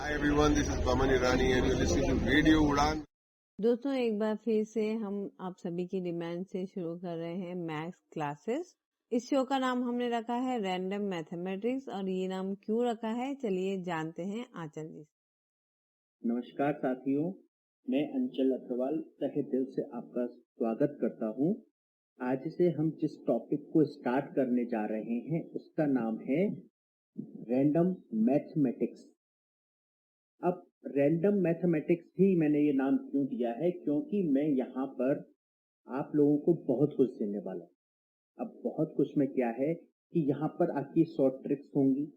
Hi everyone, this is Baman Irani and you're listening to Radio Udan. दोस्तों एक बार फिर से हम आप सभी की डिमांड से शुरू कर रहे हैं मैथ्स क्लासेस। इस शो का नाम हमने रखा है रैंडम मैथमेटिक्स और ये नाम क्यों रखा है चलिए जानते हैं आंचल जी से। नमस्कार साथियों, मैं अंचल अग्रवाल तहे दिल से आपका स्वागत करता हूं। आज से हम जिस टॉपिक को स्टार्ट करने जा रहे हैं उसका नाम है रैंडम मैथमेटिक्स। अब रैंडम मैथमेटिक्स ही मैंने ये नाम क्यों दिया है, क्योंकि मैं यहाँ पर आप लोगों को बहुत कुछ देने वाला हूँ। अब बहुत कुछ में क्या है कि यहाँ पर आपकी शॉर्ट ट्रिक्स होंगी,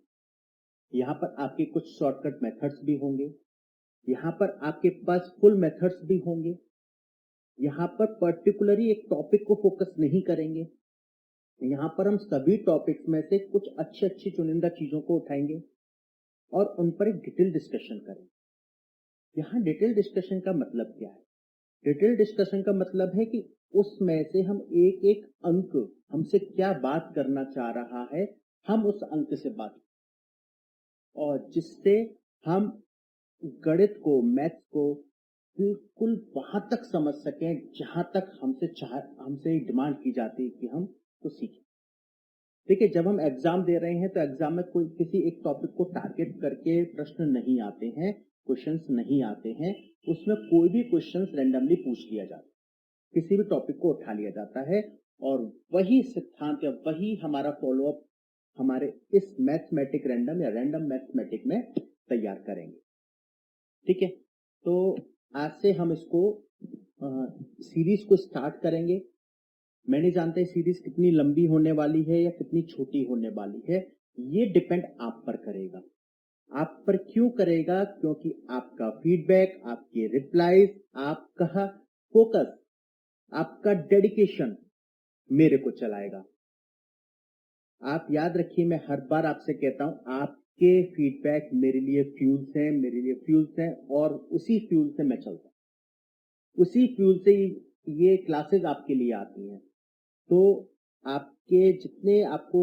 यहाँ पर आपके कुछ शॉर्टकट मेथड्स भी होंगे, यहाँ पर आपके पास फुल मेथड्स भी होंगे। यहाँ पर पर्टिकुलरली एक टॉपिक को फोकस नहीं करेंगे, यहाँ पर हम सभी टॉपिक्स में से कुछ अच्छी चुनिंदा चीजों को उठाएंगे और उन पर एक डिटेल डिस्कशन करेंगे। यहाँ डिटेल डिस्कशन का मतलब क्या है? डिटेल डिस्कशन का मतलब है कि उसमें से हम एक एक अंक हमसे क्या बात करना चाह रहा है, हम उस अंक से बात और जिससे हम गणित को, मैथ्स को बिल्कुल वहां तक समझ सकें जहां तक हमसे डिमांड की जाती है कि हम तो सीखें। देखिए, जब हम एग्जाम दे रहे हैं तो एग्जाम में कोई किसी एक टॉपिक को टारगेट करके प्रश्न नहीं आते हैं, क्वेश्चंस नहीं आते हैं। उसमें कोई भी क्वेश्चंस रैंडमली पूछ लिया जाता है, किसी भी टॉपिक को उठा लिया जाता है और वही सिद्धांत या वही हमारा फॉलोअप हमारे इस मैथमेटिक रैंडम या रैंडम मैथमेटिक में तैयार करेंगे। ठीक है, तो आज से हम इसको सीरीज को स्टार्ट करेंगे। मैं नहीं जानता सीरीज कितनी लंबी होने वाली है या कितनी छोटी होने वाली है, ये डिपेंड आप पर करेगा। आप पर क्यों करेगा? क्योंकि आपका फीडबैक, आपके रिप्लाईज, आपका फोकस, आपका डेडिकेशन मेरे को चलाएगा। आप याद रखिए, मैं हर बार आपसे कहता हूं, आपके फीडबैक मेरे लिए फ्यूल्स हैं और उसी फ्यूल से मैं चलता हूं, उसी फ्यूल से ये क्लासेस आपके लिए आती हैं। तो आपके जितने आपको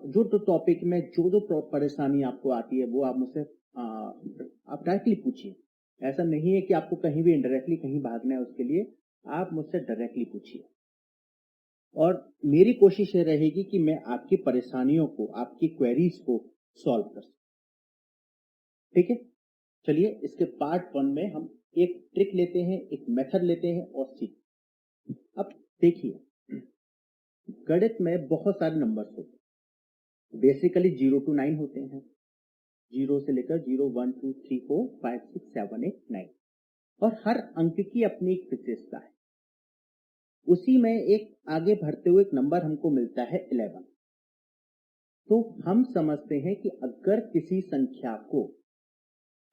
जो टॉपिक में जो परेशानी आपको आती है वो आप मुझसे आप डायरेक्टली पूछिए। ऐसा नहीं है कि आपको कहीं भी इनडायरेक्टली कहीं भागना है, उसके लिए आप मुझसे डायरेक्टली पूछिए और मेरी कोशिश ये रहेगी कि मैं आपकी परेशानियों को, आपकी क्वेरीज को सॉल्व कर सकूं। ठीक है, चलिए इसके पार्ट 1 में हम एक ट्रिक लेते हैं, एक मेथड लेते हैं और सीखते हैं। अब देखिए, गणित में बहुत सारे नंबर्स होते हैं, बेसिकली 0 to 9 होते हैं। 0 से लेकर 0, 1, 2, 3, 4, 5, 6, 7, 8, 9 और हर अंक की अपनी एक विशेषता है। उसी में एक आगे बढ़ते हुए एक नंबर हमको मिलता है 11। तो हम समझते हैं कि अगर किसी संख्या को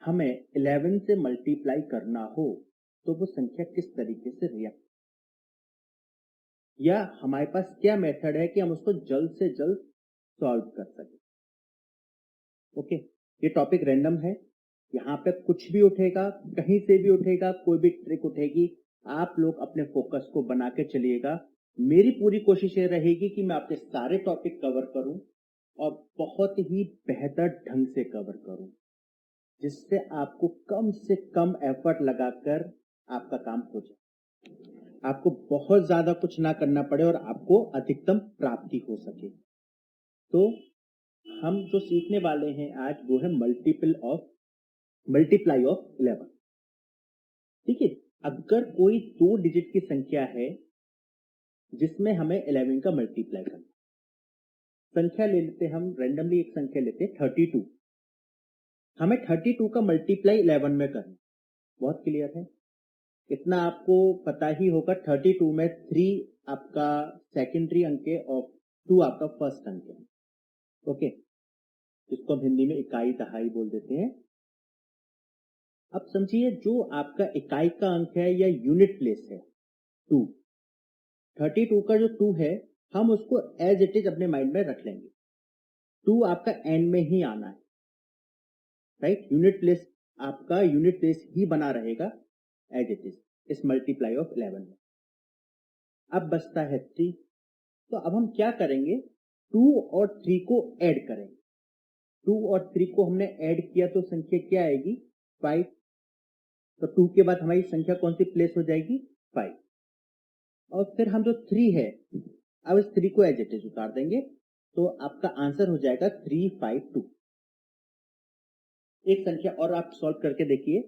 हमें 11 से मल्टीप्लाई करना हो तो वो संख्या किस तरीके से रिएक्ट, या हमारे पास क्या मेथड है कि हम उसको जल्द से जल्द सॉल्व कर सकें। ओके, ये टॉपिक रैंडम है, यहाँ पे कुछ भी उठेगा, कहीं से भी उठेगा, कोई भी ट्रिक उठेगी, आप लोग अपने फोकस को बना के चलिएगा। मेरी पूरी कोशिश ये रहेगी कि मैं आपके सारे टॉपिक कवर करूं और बहुत ही बेहतर ढंग से कवर करूं, जिससे आपको कम से कम एफर्ट लगाकर आपका काम हो जाए, आपको बहुत ज्यादा कुछ ना करना पड़े और आपको अधिकतम प्राप्ति हो सके। तो हम जो सीखने वाले हैं आज वो है मल्टीप्लाई ऑफ 11। ठीक है, अगर कोई 2 डिजिट की संख्या है जिसमें हमें 11 का मल्टीप्लाई करना, संख्या ले लेते हम रैंडमली, एक संख्या लेते 32। हमें 32 का मल्टीप्लाई 11 में करना, बहुत क्लियर है, इतना आपको पता ही होगा। 32 में 3 आपका सेकेंडरी अंक है और 2 आपका फर्स्ट अंक है। ओके, इसको हम हिंदी में इकाई दहाई बोल देते हैं। अब समझिए, जो आपका इकाई का अंक है या यूनिट प्लेस है 2, 32 का जो 2 है हम उसको एज इट इज अपने माइंड में रख लेंगे। 2 आपका एंड में ही आना है, राइट? यूनिट प्लेस आपका यूनिट प्लेस ही बना रहेगा एज इट इज इस मल्टीप्लाई ऑफ 11 में। अब बचता है 3, तो अब हम क्या करेंगे, 2 और 3 को ऐड करेंगे। 2 और 3 को हमने ऐड किया तो संख्या क्या आएगी? 5। तो 2 के बाद हमारी संख्या कौन सी प्लेस हो जाएगी? 5। और फिर हम जो 3 है, अब इस 3 को एज इट इज उतार देंगे तो आपका आंसर हो जाएगा 352। एक संख्या और आप सॉल्व करके देखिए।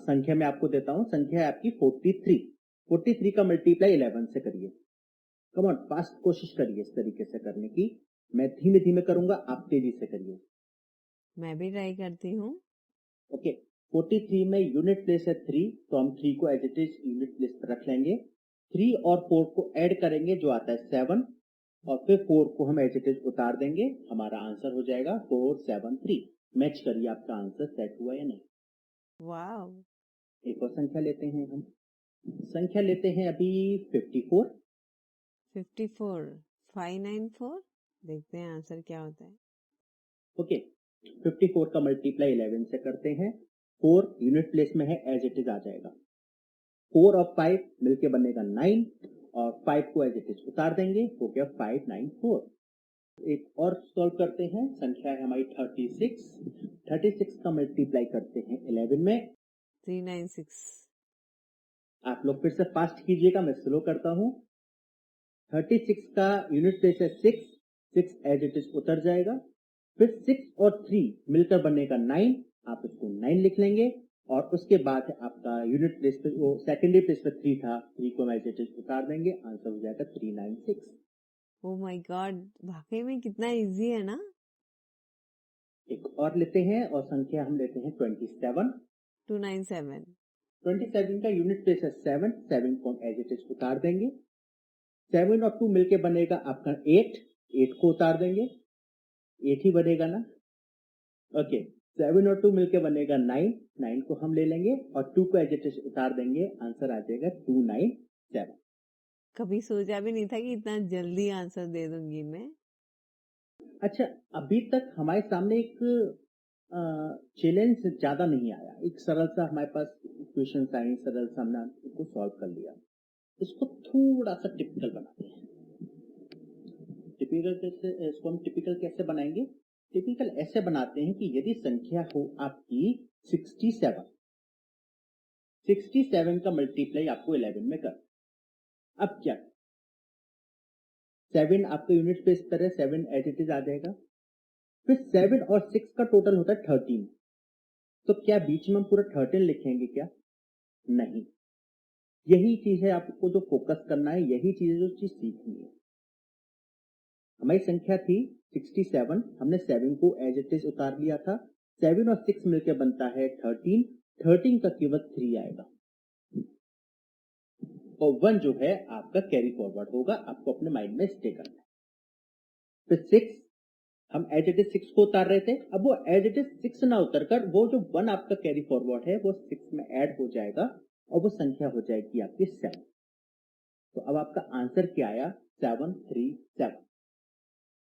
संख्या मैं आपको देता हूं, संख्या है आपकी 43। 43 का मल्टीप्लाई 11 से करिए। कम ऑन, फास्ट कोशिश करिए इस तरीके से करने की। मैं धीमे धीमे करूंगा, आप तेजी से करिए। मैं भी ट्राई करती हूँ। ओके, 43 में यूनिट प्लेस है 3, तो हम 3 को as it is unit place पर रख लेंगे। 3 और 4 को ऐड करेंगे जो आता है 7, और फिर 4 को हम एज इट इज उतार देंगे। हमारा आंसर हो जाएगा 473। मैच करिए, आपका आंसर सेट हुआ या नहीं। वाव, एक और संख्या लेते हैं हम। संख्या लेते हैं अभी 54। 54, 594। देखते हैं आंसर क्या होता है। ओके, 54 का मल्टीप्लाई 11 से करते हैं। 4 यूनिट प्लेस में है, एज इट इज आ जाएगा। 4 और 5 मिलके बनेगा 9, और 5 को एज इट इज उतार देंगे, हो गया 594। एक और सॉल्व करते हैं। संख्या है हमारी 36। 36 का मल्टीप्लाई करते हैं 11 में। 396। आप लोग फिर से फास्ट कीजिएगा, मैं स्लो करता हूं। 36 का यूनिट प्लेस है 6, 6 एज इट इज उतर जाएगा। फिर 6 और 3 मिलकर बनेगा 9, आप इसको 9 लिख लेंगे, और उसके बाद है आपका यूनिट प्लेस पे, वो सेकेंडरी प्लेस पे 3 था, 3 को एज इट इज उतार देंगे, आंसर हो जाएगा 396। ओ माय गॉड, वाकई में कितना इजी है ना। एक और लेते हैं, और संख्या हम लेते हैं 27। 297। 27 का यूनिट प्लेस है 7, 7 को हम एज इट इज उतार देंगे। 7 और 2 मिलके बनेगा आपका 8, 8 को उतार देंगे, 8 ही बनेगा ना। ओके, 7 और 2 मिलके बनेगा 9, 9 को हम ले लेंगे और 2 को एज इट इज उतार देंगे, आंसर आ जाएगा 297। कभी सोचा भी नहीं था कि इतना जल्दी आंसर दे दूंगी मैं। अच्छा, अभी तक हमारे सामने एक चैलेंज ज्यादा नहीं आया, एक सरल सा हमारे पास क्वेश्चन आए, सरल सा हमने इसको सॉल्व कर लिया। इसको थोड़ा सा टिपिकल बनाते हैं। टिपिकल कैसे, इसको हम टिपिकल कैसे बनाएंगे? टिपिकल ऐसे बनाते हैं कि यदि संख्या हो आपकी 67, 67 का मल्टीप्लाई आपको 11 में कर। अब क्या, 7 आपका यूनिट प्लेस पर है, 7 एज इट इज आ जाएगा। फिर 7 और 6 का टोटल होता है 13, तो क्या बीच में हम पूरा 13 लिखेंगे क्या? नहीं। यही चीज है आपको जो फोकस करना है, यही चीज है जो चीज सीखनी है। हमारी संख्या थी 67, हमने 7 को एज इट इज उतार लिया था। 7 और 6 मिलकर बनता है 13, 13 का केवल 3 आएगा, और 1 जो है आपका कैरी फॉरवर्ड होगा, आपको अपने माइंड में स्टे करना है। फिर 6 हम एज इट इज 6 को उतार रहे थे, अब वो एज इट इज 6 ना उतर कर वो जो 1 आपका कैरी फॉरवर्ड है वो 6 में ऐड हो जाएगा, और वो संख्या हो जाएगी आपकी 7। तो अब आपका आंसर क्या आया? 737।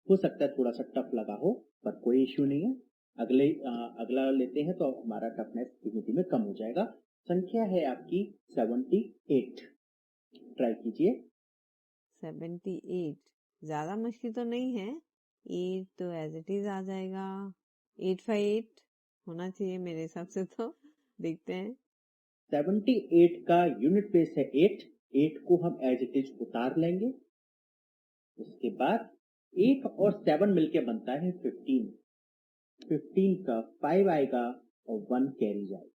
हो सकता है थोड़ा सा टफ लगा हो, पर कोई इश्यू नहीं है। अगला लेते हैं तो हमारा टफनेस धीमे धीमे कम हो जाएगा। संख्या है आपकी 78। ट्राई कीजिए। 78, ज्यादा मुश्किल तो नहीं है। 8 तो एज इट इज आ जाएगा। 858 होना चाहिए मेरे हिसाब से तो। देखते हैं। 78 का यूनिट प्लेस है 8, 8 को हम एज इट इज उतार लेंगे। उसके बाद 8 और 7 मिलके बनता है 15, 15 का 5 आएगा और 1 कैरी जाएगा,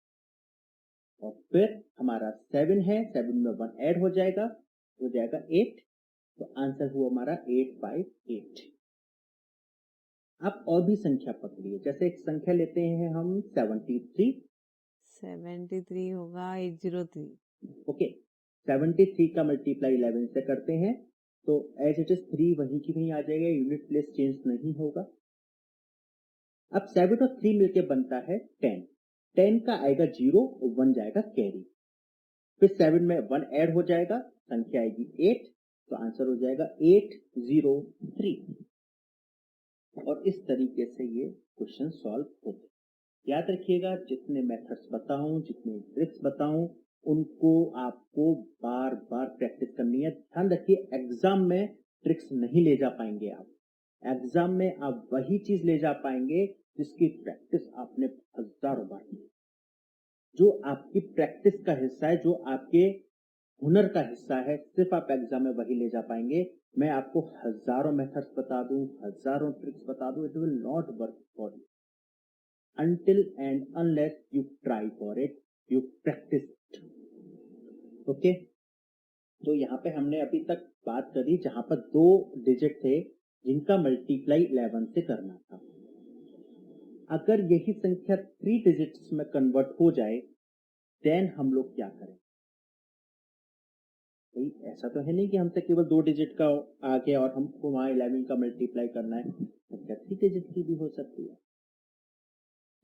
और फिर हमारा 7 है, 7 में 1 ऐड हो जाएगा, हो जाएगा 8। तो आंसर हुआ हमारा 858। आप और भी संख्या पकड़िए, जैसे एक संख्या लेते हैं हम 73। 73 होगा 803। ओके, 73 का मल्टीप्लाई 11 से करते हैं, तो एज इट इज 3 वहीं की वहीं आ जाएगा, यूनिट प्लेस चेंज नहीं होगा। अब 7 और 3 मिलके बनता है 10, 10 का आएगा 0 और 1 जाएगा कैरी। फिर 7 में 1 ऐड हो जाएगा, संख्या आएगी 8, तो आंसर हो जाएगा 803। और इस तरीके से ये क्वेश्चन सॉल्व होते हैं। याद रखिएगा, जितने मेथड्स बताऊं, जितने ट्रिक्स बताऊं, उनको आपको बार बार प्रैक्टिस करनी है। ध्यान रखिए, एग्जाम में ट्रिक्स नहीं ले जा पाएंगे आप, एग्जाम में आप वही चीज ले जा पाएंगे जिसकी प्रैक्टिस आपने हजारों बार की, जो आपकी प्रैक्टिस का हिस्सा है, जो आपके हुनर का हिस्सा है, सिर्फ आप एग्जाम में वही ले जा पाएंगे। मैं आपको हजारों मेथड्स बता दूं, हजारों ट्रिक्स बता दूं, it will not work for you until and unless you try for it, you practice it. Okay, तो यहाँ पे हमने अभी तक बात करी जहां पर 2 डिजिट थे जिनका मल्टीप्लाई 11 से करना था। अगर यही संख्या 3 डिजिट्स में कन्वर्ट हो जाए देन हम लोग क्या करें? भाई ऐसा तो है नहीं कि हमसे केवल 2 डिजिट का आ गया और हमको वहां 11 का मल्टीप्लाई करना है, संख्या 3 डिजिट की भी हो सकती है।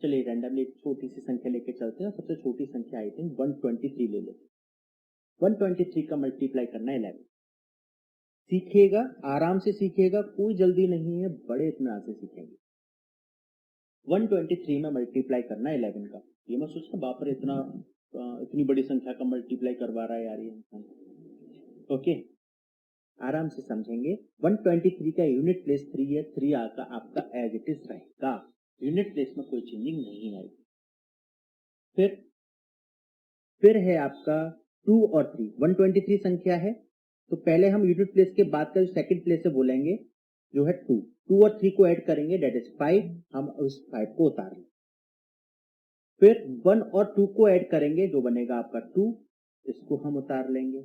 चलिए रैंडमली एक छोटी सी संख्या लेके चलते हैं, सबसे छोटी संख्या आई थिंक 123 ले लेते हैं। 123 का मल्टीप्लाई करना है 11। सीखिएगा, आराम से सीखिएगा, कोई जल्दी नहीं है, बड़े इत्मीनान से सीखेंगे। 123 में मल्टीप्लाई करना है 11 का। ये मैं सोचता बाप रे इतनी बड़ी संख्या का मल्टीप्लाई करवा रहा है यार ये इंसान। ओके, आराम से समझेंगे। 123 का यूनिट प्लेस 3 है, 3 आपका एज इट इज रहेगा, यूनिट प्लेस में कोई चेंजिंग नहीं आएगी। फिर है आपका 2 और 3। 123 संख्या है तो पहले हम यूनिट प्लेस के बाद का जो सेकंड प्लेस है बोलेंगे जो है 2। 2 और 3 को ऐड करेंगे, डेट इज 5। हम उस 5 को उतार लेंगे। फिर 1 और 2 को ऐड करेंगे, जो बनेगा आपका 2, इसको हम उतार लेंगे।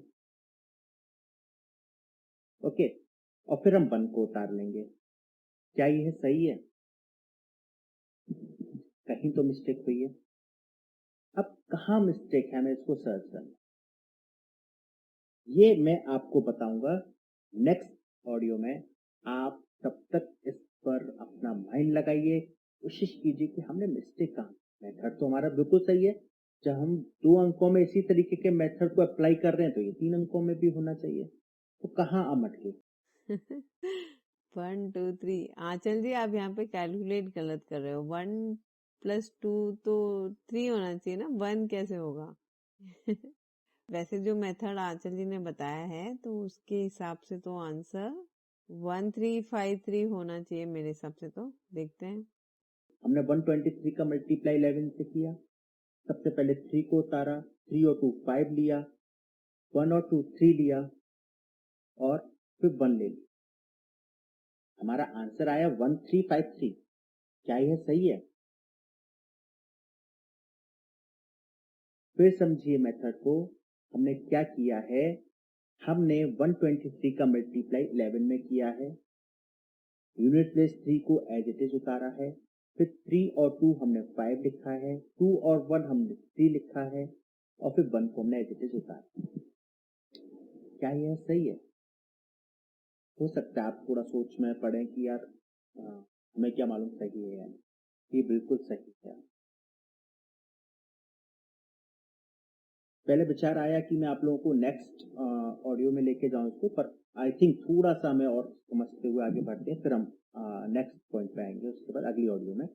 ओके, और फिर हम 1 को उतार लेंगे। क्या यह सही है? कहीं तो मिस्टेक हुई है। अब कहां मिस्टेक है, मैं इसको सर्च करना, ये मैं आपको बताऊंगा नेक्स्ट ऑडियो में। आप तब तक इस पर अपना माइंड लगाइए, कोशिश कीजिए कि हमने मिस्टेक कहां। मेथड तो हमारा बिल्कुल सही है, जब हम 2 अंकों में इसी तरीके के मेथड को अप्लाई कर रहे हैं तो ये 3 अंकों में भी होना चाहिए, तो कहां हम अटके? 1 2 3 आंचल जी, आप यहाँ पे कैलकुलेट गलत कर रहे हो। 1 + 2 तो 3 होना चाहिए ना, 1 कैसे होगा? वैसे जो मेथड आंचल जी ने बताया है तो उसके हिसाब से तो आंसर 1353 होना चाहिए मेरे हिसाब से। तो देखते हैं। हमने 123 का मल्टीप्लाई 11 से किया। सबसे पहले 3 को उतारा, 3 और 2 5 लिया, 1 और 2 3 लिया और फिर 1 ले लिया। हमारा आंसर आया 1353। क्या यह सही है? फिर समझिए मेथड को। हमने क्या किया है, हमने 123 का मल्टीप्लाई 11 में किया है, यूनिट प्लेस 3 को एज इट इज उतारा है, फिर 3 और 2 हमने 5 लिखा है, 2 और 1 हमने 3 लिखा है और फिर 1 को हमने एज इट इज उतारा। क्या यह सही है? हो सकता है आप थोड़ा सोच में पड़े कि यार हमें क्या मालूम सही है यार। ये बिल्कुल सही है। पहले विचार आया कि मैं आप लोगों को नेक्स्ट ऑडियो में लेके जाऊं इसको, पर आई थिंक थोड़ा सा हमें और समझते हुए आगे बढ़ते हैं, फिर हम नेक्स्ट पॉइंट पे आएंगे उसके बाद अगली ऑडियो में।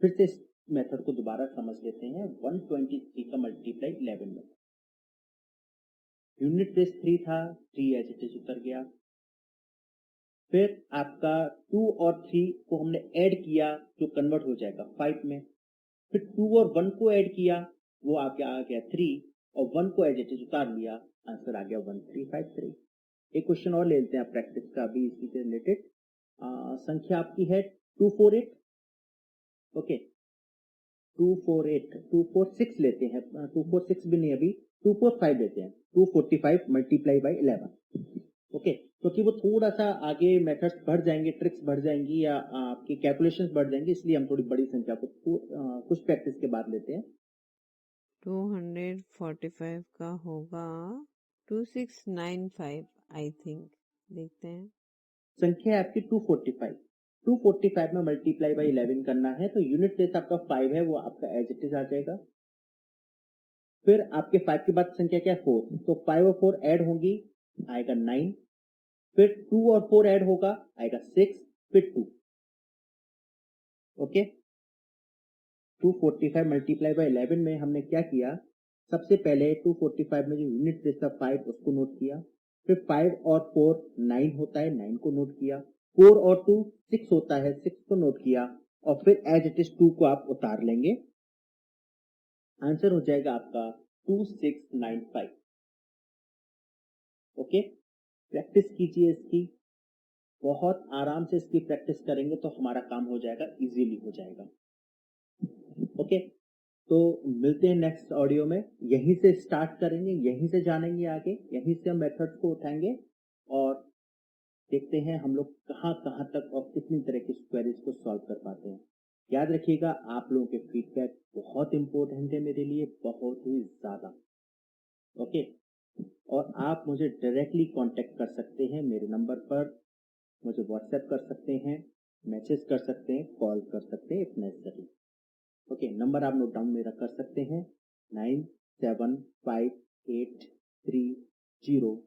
फिर से इस मेथड को दोबारा समझ लेते हैं। 123 का मल्टीप्लाई 11 में, यूनिट प्लेस 3 था, 3 एज इट इज उतर गया। फिर आपका 2 और 3 को हमने ऐड किया जो कन्वर्ट हो जाएगा 5 में। फिर 2 और 1 को ऐड किया, वो आ गया 3 और 1 को एज इट इज उतार लिया, आंसर आ गया 1353। एक क्वेश्चन और ले लेते हैं प्रैक्टिस का भी इसी से रिलेटेड। संख्या आपकी है 248। ओके, 248 246 लेते हैं, 246 भी नहीं, अभी 245 लेते हैं। 245 मल्टीप्लाई बाई 11। ओके, क्योंकि वो थोड़ा सा आगे मेथड्स बढ़ जाएंगे, ट्रिक्स बढ़ जाएंगी या आपकी कैलकुलेशंस बढ़ जाएंगी, इसलिए हम थोड़ी बड़ी संख्या को कुछ प्रैक्टिस के बाद लेते हैं। 245 का होगा 2695 आई थिंक। देखते हैं। संख्या है आपकी 245। 245 में मल्टीप्लाई बाई 11 करना है तो यूनिट प्लेस आपका 5 है, वो आपका एज इट इज आ जाएगा। फिर आपके 5 के बाद संख्या क्या है 4, तो 5 और 4 ऐड होंगी, आएगा 9। फिर 2 और 4 ऐड होगा, आएगा 6, फिर 2। ओके, 245 मल्टीप्लाई बाई 11 में हमने क्या किया, सबसे पहले 245 में जो यूनिट प्लेस था 5 उसको नोट किया। फिर 5 और 4 9 होता है, 9 को नोट किया। 4 और 2 6 होता है, 6 को नोट किया और फिर एज इट इज 2 को आप उतार लेंगे। आंसर हो जाएगा आपका 2695। ओके, प्रैक्टिस कीजिए इसकी, बहुत आराम से इसकी प्रैक्टिस करेंगे तो हमारा काम हो जाएगा, इजीली हो जाएगा। ओके, तो मिलते हैं नेक्स्ट ऑडियो में। यहीं से स्टार्ट करेंगे, यहीं से जानेंगे आगे, यहीं से हम मेथड्स को उठाएंगे और देखते हैं हम लोग कहाँ कहाँ तक और कितनी तरह की क्वेरीज को सॉल्व कर पाते हैं। याद रखिएगा, आप लोगों के फीडबैक बहुत इंपॉर्टेंट है मेरे लिए, बहुत ही ज्यादा। ओके, और आप मुझे डायरेक्टली कांटेक्ट कर सकते हैं मेरे नंबर पर, मुझे व्हाट्सएप कर सकते हैं, मैसेज कर सकते हैं, कॉल कर सकते हैं इफ नेसेसरी। ओके, नंबर आप नोट डाउन मेरा कर सकते हैं 9758303742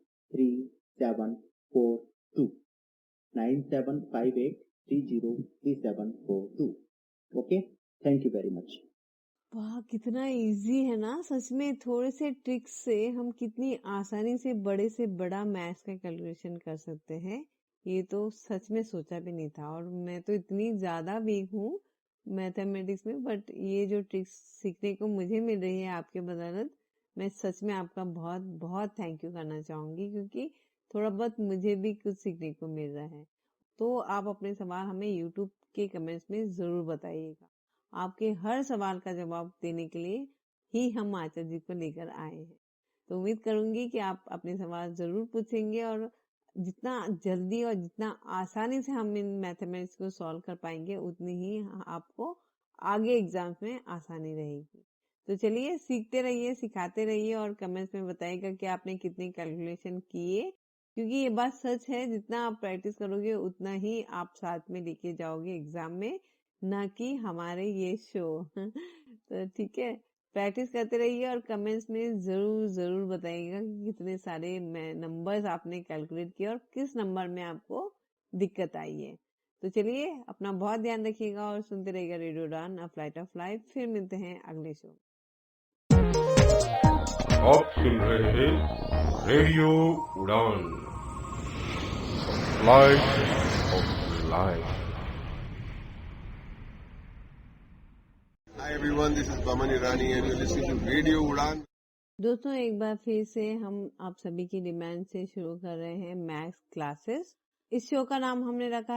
9758303742। Okay, thank you very much. वाह, कितना इजी है ना। सच में थोड़े से ट्रिक्स से हम कितनी आसानी से बड़े बड़ा मैथ्स का कैलकुलेशन कर सकते हैं। ये तो सच में सोचा भी नहीं था, और मैं तो इतनी ज्यादा वीक हूँ मैथमेटिक्स में, बट ये जो ट्रिक्स सीखने को मुझे मिल रही है आपके बदौलत, मैं सच में आपका बहुत बहुत थैंक यू करना चाहूंगी, क्योंकि थोड़ा बहुत मुझे भी कुछ सीखने को मिल रहा है। तो आप अपने सवाल हमें यूट्यूब के कमेंट्स में जरूर बताइएगा। आपके हर सवाल का जवाब देने के लिए ही हम आचार्य जी को लेकर आए हैं। तो उम्मीद करूंगी कि आप अपने सवाल जरूर पूछेंगे, और जितना जल्दी और जितना आसानी से हम इन मैथमेटिक्स को सॉल्व कर पाएंगे, उतनी ही आपको आगे एग्जाम्स में आसानी रहेगी। तो चलिए, सीखते रहिए, सिखाते रहिए, और कमेंट्स में बताइएगा कि आपने कितने कैलकुलेशन किए, क्योंकि ये बात सच है, जितना आप प्रैक्टिस करोगे उतना ही आप साथ में लेके जाओगे एग्जाम में, ना कि हमारे ये शो। तो ठीक है, प्रैक्टिस करते रहिए, और कमेंट्स में जरूर जरूर बताइएगा कि कितने सारे नंबर्स आपने कैलकुलेट किए और किस नंबर में आपको दिक्कत आई है। तो चलिए, अपना बहुत ध्यान रखिएगा और सुनते रहिएगा रेडियो उड़ान, अ फ्लाइट ऑफ लाइफ। फिर मिलते हैं अगले शो। आप सुन रहे हैं रेडियो उड़ान, flight of life. Hi everyone, this is Baman Irani and you're listening to Radio Udan. दोस्तों, एक बार फिर से हम आप सभी की डिमांड से शुरू कर रहे हैं मैथ्स क्लासेस। इस शो का नाम हमने रखा